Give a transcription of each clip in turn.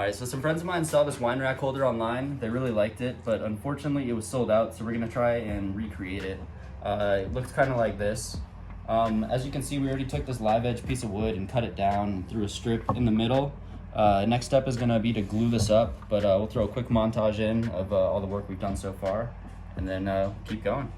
Alright, so some friends of mine saw this wine rack holder online. They really liked it, but unfortunately it was sold out, so we're gonna try and recreate it. It looks kind of like this. As you can see, we already took this live edge piece of wood and cut it down and threw a strip in the middle. Next step is gonna be to glue this up, but we'll throw a quick montage in of all the work we've done so far, and then keep going.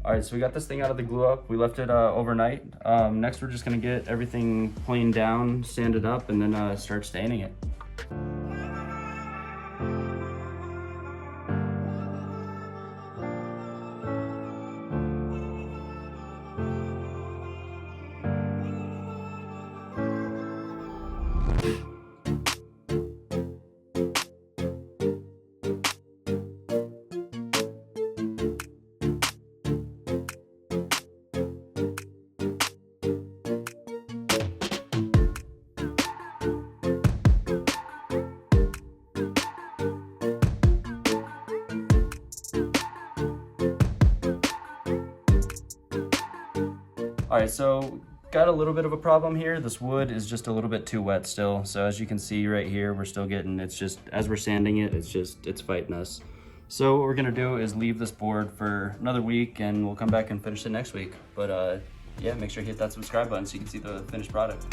All right, so we got this thing out of the glue up. We left it overnight. Next, we're just gonna get everything planed down, sand it up, and then start staining it. All right, so got a little bit of a problem here. This wood is just a little bit too wet still. So as you can see right here, we're still getting, it's just, as we're sanding it, it's fighting us. So what we're gonna do is leave this board for another week and we'll come back and finish it next week. But yeah, make sure you hit that subscribe button so you can see the finished product.